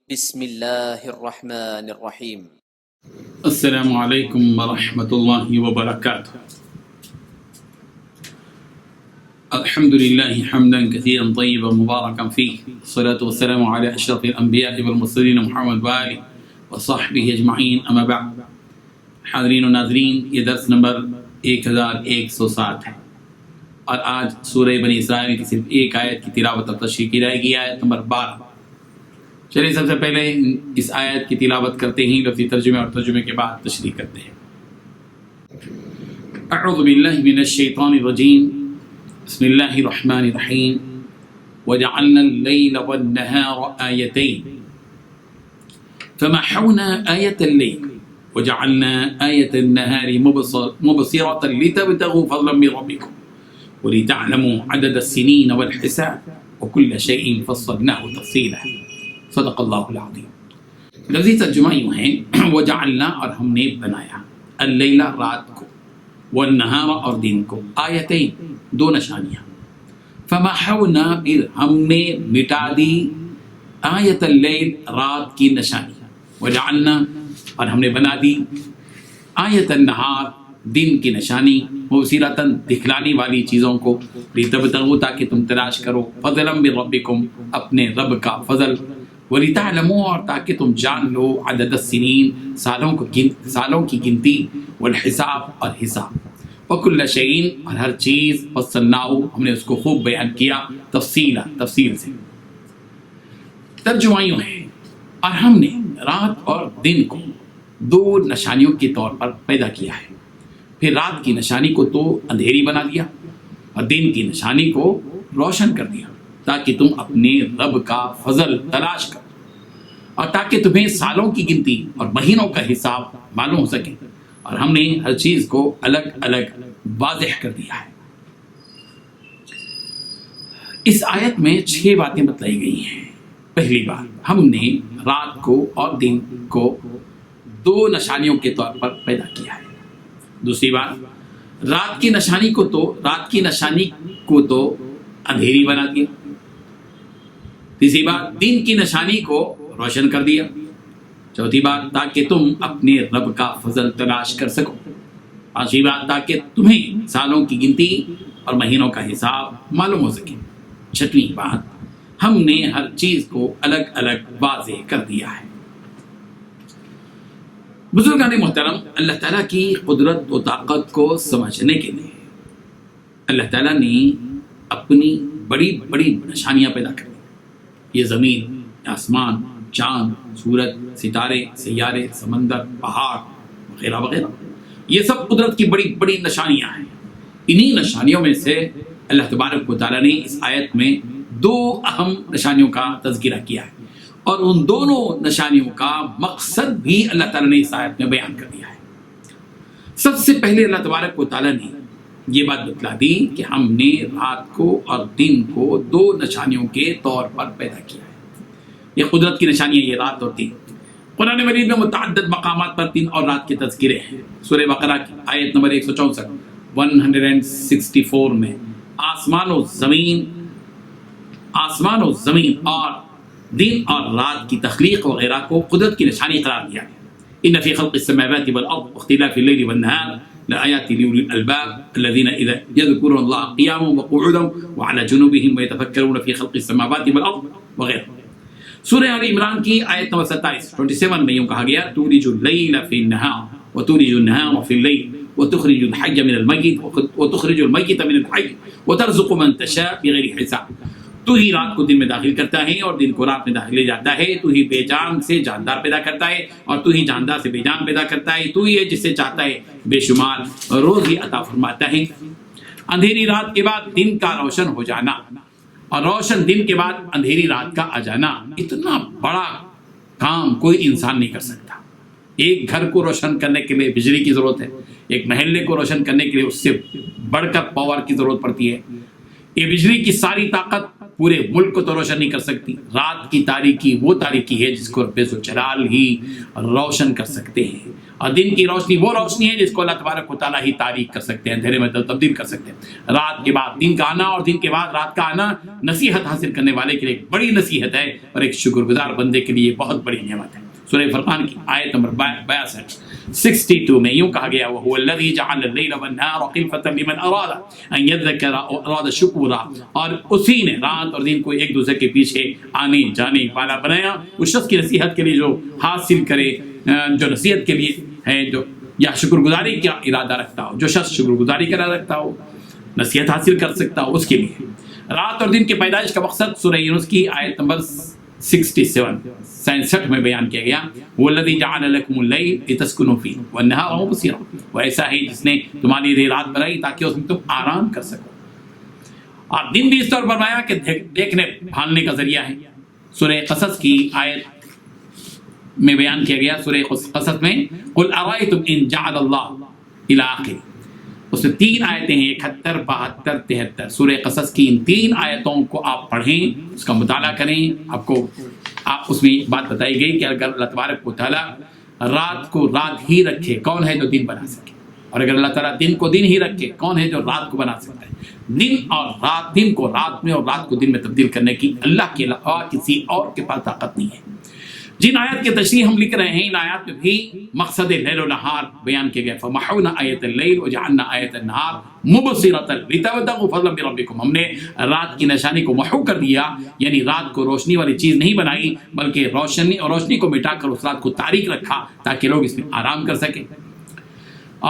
بسم اللہ الرحمن الرحیم۔ السلام علیکم ورحمۃ اللہ وبرکاتہ۔ الحمد للہ حمدا کثیرا طیبا مبارکا فیہ، الصلاۃ والسلام علی اشرف الانبیاء والمرسلین محمد وآلہ وصحبہ اجمعین، اما بعد۔ حاضرین و ناظرین، یہ درس نمبر 1107 ہے، اور آج سورہ بنی اسرائیل کی صرف ایک آیت کی تلاوت اور تشریح کی جائے گی، آیت نمبر 12۔ چلیے سب سے پہلے اس آیت کی تلاوت کرتے ہیں، لفظی ترجمے اور ترجمے کے بعد تشریح کرتے ہیں۔ اعوذ باللہ من الشیطان الرجیم، بسم اللہ الرحمن الرحیم۔ وجعلنا اللیل والنہار آیتین فمحونا آیت اللیل وجعلنا آیت النہار مبصرة لتبتغوا فضلا من ربکم ولتعلموا عدد السنین والحساب وكل شیء فصلناه تفصیلا، صدق اللہ العظیم۔ لفظی ترجمہ یوں ہے، وجعلنا، اور ہم نے بنایا، اللیل، رات کو، والنہار، اور دن کو، آیتین، دو نشانیاں، فمحونا، پھر ہم نے مٹا دی، آیت اللیل، رات کی نشانی، وجعلنا، اور ہم نے بنا دی، آیت النہار، دن کی نشانی، مبصرۃً، دکھلانے والی چیزوں کو، لتبتغوا، تاکہ تم تلاش کرو، فضلا من ربکم، اپنے رب کا فضل، وَلِتَعْلَمُوا، اور تاکہ تم جان لو، عدد السنین، سالوں کی گنتی، والحساب، اور حساب، وَكُلَّ شَيْءٍ، اور ہر چیز، فَصَّلْنَاهُ، ہم نے اس کو خوب بیان کیا، تفصیل سے۔ ترجمہ یوں ہے، اور ہم نے رات اور دن کو دو نشانیوں کے طور پر پیدا کیا ہے، پھر رات کی نشانی کو تو اندھیری بنا دیا، اور دن کی نشانی کو روشن کر دیا، تاکہ تم اپنے رب کا فضل تلاش کرو، اور تاکہ تمہیں سالوں کی گنتی اور مہینوں کا حساب معلوم ہو سکے، اور ہم نے ہر چیز کو الگ الگ واضح کر دیا ہے۔ اس آیت میں 6 باتیں بتلائی گئی ہیں۔ پہلی بات، ہم نے رات کو اور دن کو دو نشانیوں کے طور پر پیدا کیا ہے۔ دوسری بات، رات کی نشانی کو تو اندھیری بنا دیا۔ تیسری بات، دن کی نشانی کو روشن کر دیا۔ چوتھی بات، تاکہ تم اپنے رب کا فضل تلاش کر سکو۔ پانچویں بات، تاکہ تمہیں سالوں کی گنتی اور مہینوں کا حساب معلوم ہو سکے۔ چھٹویں بات، ہم نے ہر چیز کو الگ الگ واضح کر دیا ہے۔ بزرگان محترم، اللہ تعالیٰ کی قدرت و طاقت کو سمجھنے کے لیے اللہ تعالیٰ نے اپنی بڑی بڑی نشانیاں پیدا کر دی۔ یہ زمین، آسمان، چاند، سورج، ستارے، سیارے، سمندر، پہاڑ، وغیرہ وغیرہ، یہ سب قدرت کی بڑی بڑی نشانیاں ہیں۔ انہی نشانیوں میں سے اللہ تبارک و تعالیٰ نے اس آیت میں 2 اہم نشانیوں کا تذکرہ کیا ہے، اور ان دونوں نشانیوں کا مقصد بھی اللہ تعالیٰ نے اس آیت میں بیان کر دیا ہے۔ سب سے پہلے اللہ تبارک و تعالیٰ نے یہ بات بتلا دی کہ ہم نے رات کو اور دن کو 2 نشانیوں کے طور پر پیدا کیا ہے۔ یہ قدرت کی نشانی ہے، یہ رات اور دن۔ قرآن مجید میں متعدد مقامات پر دن اور رات کے تذکرے ہیں۔ سورہ بقرہ کی آیت نمبر 164 میں آسمان و زمین اور دن اور رات کی تخلیق وغیرہ کو قدرت کی نشانی قرار دیا ہے۔ ان فی خلق السماوات والارض واختلاف الليل والنهار لآیات لأولی الالباب الذین اذا یذکرون اللہ قیاما وقعودا وعلى جنوبهم ویتفکرون فی خلق السماوات والارض وغیرہ۔ سورہ آل عمران کی آیت نمبر 27 میں یوں کہا گیا، تولج اللیل فی النہار وتولج النہار فی اللیل وتخرج الحی من المیت وتخرج المیت من الحی وترزق من تشاء بغیر حساب۔ تو ہی رات کو دن میں داخل کرتا ہے اور دن کو رات میں داخل لے جاتا ہے، تو ہی بے جان سے جاندار پیدا کرتا ہے اور تو ہی جاندار سے بے جان پیدا کرتا ہے، تو ہی ہے جسے چاہتا ہے بے شمار روزی عطا فرماتا ہے۔ اندھیری رات کے بعد دن کا روشن ہو جانا اور روشن دن کے بعد اندھیری رات کا آ جانا، اتنا بڑا کام کوئی انسان نہیں کر سکتا۔ ایک گھر کو روشن کرنے کے لیے بجلی کی ضرورت ہے، ایک محلے کو روشن کرنے کے لیے اس سے بڑھ کر پاور کی ضرورت پڑتی ہے۔ یہ بجلی کی ساری طاقت پورے ملک کو تو روشن نہیں کر سکتی۔ رات کی تاریکی وہ تاریکی ہے جس کو رب ذوالجلال ہی روشن کر سکتے ہیں، اور دن کی روشنی وہ روشنی ہے جس کو اللہ تبارک و تعالیٰ ہی تاریک کر سکتے ہیں، اندھیرے میں تبدیل کر سکتے ہیں۔ رات کے بعد دن کا آنا اور دن کے بعد رات کا آنا نصیحت حاصل کرنے والے کے لیے ایک بڑی نصیحت ہے، اور ایک شکر گزار بندے کے لیے بہت بڑی نعمت ہے۔ سورہ فرقان کی آیت نمبر 62 میں یوں کہا گیا وَهُوَ الَّذِي جَعَلَ اللَّيْلَ وَالنَّهَارَ خِلْفَةً لِمَنْ أَرَادَ أَن يَذَّكَّرَ أَوْ أَرَادَ شُكُورًا، اور اسی نے رات اور دن کو ایک دوسرے کے پیچھے آنے جانے والا بنایا، اس شخص کی نصیحت کے لیے جو حاصل کرے، جو نصیحت کے لیے ہے، جو یا شکر گزاری کا ارادہ رکھتا ہو، جو شخص شکر گزاری کا ارادہ رکھتا ہو، نصیحت حاصل کر سکتا ہو، اس کے لیے رات اور دن کی پیدائش کا مقصد سورہ یونس کی آیت نمبر 67 میں بیان کیا گیا وَالَّذِي جَعَلَ لَكُمُ اللَّيْلَ لِتَسْكُنُوا فِيهِ وَالنَّهَارَ مُبْصِرًا، وہ ایسا ہے جس نے تمہارے لیے رات بنائی تاکہ اس میں تم آرام کر سکو، اور دن بھی اس طور بنایا کہ دیکھنے بھالنے کا ذریعہ ہے۔ سورہ قصص کی آیت میں بیان کیا گیا، سورہ قصص میں قُلْ أَرَأَيْتُمْ إِن جَعَلَ اللَّهُ إِلَى آخِرِ، اس میں 3 آیتیں ہیں، 71 72 73۔ سورہ قصص کی ان 3 آیتوں کو آپ پڑھیں، اس کا مطالعہ کریں، آپ اس میں بات بتائی گئی کہ اگر اللہ تبارک و تعالیٰ رات کو رات ہی رکھے، کون ہے جو دن بنا سکے؟ اور اگر اللہ تعالیٰ دن کو دن ہی رکھے، کون ہے جو رات کو بنا سکتا ہے؟ دن اور رات، دن کو رات میں اور رات کو دن میں تبدیل کرنے کی اللہ کے علاوہ کسی اور کے پاس طاقت نہیں ہے۔ جن آیات کی تشریح ہم لکھ رہے ہیں، ان آیات میں بھی مقصد لیل و نہار بیان کیا گیا، فَمَحَوْنَا آیَةَ اللَّيْلِ وَجَعَلْنَا آیَةَ النَّهَارِ مُبْصِرَةً لِتَبْتَغُوا فَضْلًا مِّن رَّبِّكُمْ، ہم نے رات کی نشانی کو محو کر دیا، یعنی رات کو روشنی والی چیز نہیں بنائی، بلکہ روشنی کو مٹا کر اس رات کو تاریک رکھا تاکہ لوگ اس میں آرام کر سکیں۔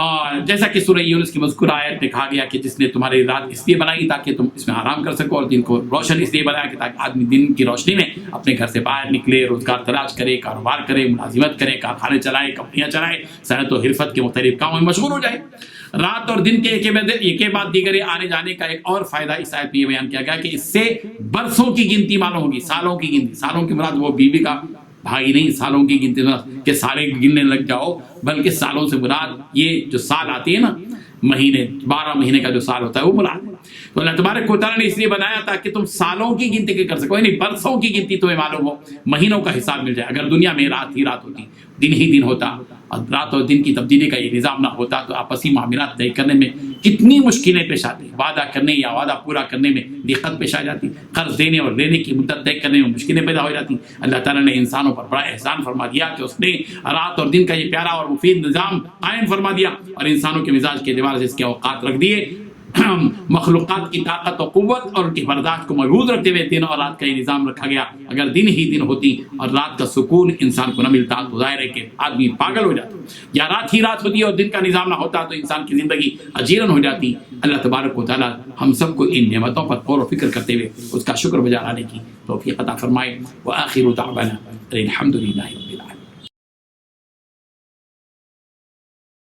اور جیسا کہ سورہ یونس کی مذکورہ آیت میں کہا گیا کہ جس نے تمہاری رات اس لیے بنائی تاکہ تم اس میں آرام کر سکو، اور دن کو روشن اس لیے بنایا کہ تاکہ آدمی دن کی روشنی میں اپنے گھر سے باہر نکلے، روزگار تلاش کرے، کاروبار کرے، ملازمت کرے، کارخانے چلائے، کمپنیاں چلائے، صنعت و حرفت کے مختلف کاموں میں مشغول ہو جائے۔ رات اور دن کے ایک کے بعد دیگر آنے جانے کا ایک اور فائدہ اس آیت میں یہ بیان کیا گیا کہ اس سے برسوں کی گنتی معلوم ہوگی، سالوں کی گنتی۔ سالوں کی مراد وہ بیوی کا بھائی نہیں، سالوں کی گنتی کہ سالے گننے لگ جاؤ، بلکہ سالوں سے مراد یہ جو سال آتے ہیں نا، مہینے، 12 مہینے کا جو سال ہوتا ہے وہ مراد ہے۔ تو اللہ تبارک و تعالیٰ نے اس لیے بنایا تاکہ تم سالوں کی گنتی کر سکو، یعنی برسوں کی گنتی تمہیں معلوم ہو، مہینوں کا حساب مل جائے۔ اگر دنیا میں رات ہی رات ہوتی، دن ہی دن ہوتا، اور رات اور دن کی تبدیلی کا یہ نظام نہ ہوتا تو آپسی معاملات طے کرنے میں کتنی مشکلیں پیش آتی، وعدہ کرنے یا وعدہ پورا کرنے میں دقت پیش آ جاتی، قرض دینے اور لینے کی مدت طے کرنے میں مشکلیں پیدا ہو جاتی۔ اللہ تعالیٰ نے انسانوں پر بڑا احسان فرما دیا کہ اس نے رات اور دن کا یہ پیارا اور مفید نظام قائم فرما دیا، اور انسانوں کے مزاج کے اعتبار سے اس کے اوقات رکھ دیے۔ مخلوقات کی طاقت و قوت اور ان کی برداشت کو محفوظ رکھتے ہوئے دن اور رات کا یہ نظام رکھا گیا۔ اگر دن ہی دن ہوتی اور رات کا سکون انسان کو نہ ملتا تو ظاہر ہے کہ آدمی پاگل ہو جاتا، یا رات ہی رات ہوتی اور دن کا نظام نہ ہوتا تو انسان کی زندگی اجیرن ہو جاتی۔ اللہ تبارک و تعالیٰ ہم سب کو ان نعمتوں پر غور و فکر کرتے ہوئے اس کا شکر بجا لانے کی توفیق عطا فرمائے۔ وآخر دعوانا الحمد للہ رب العالمین۔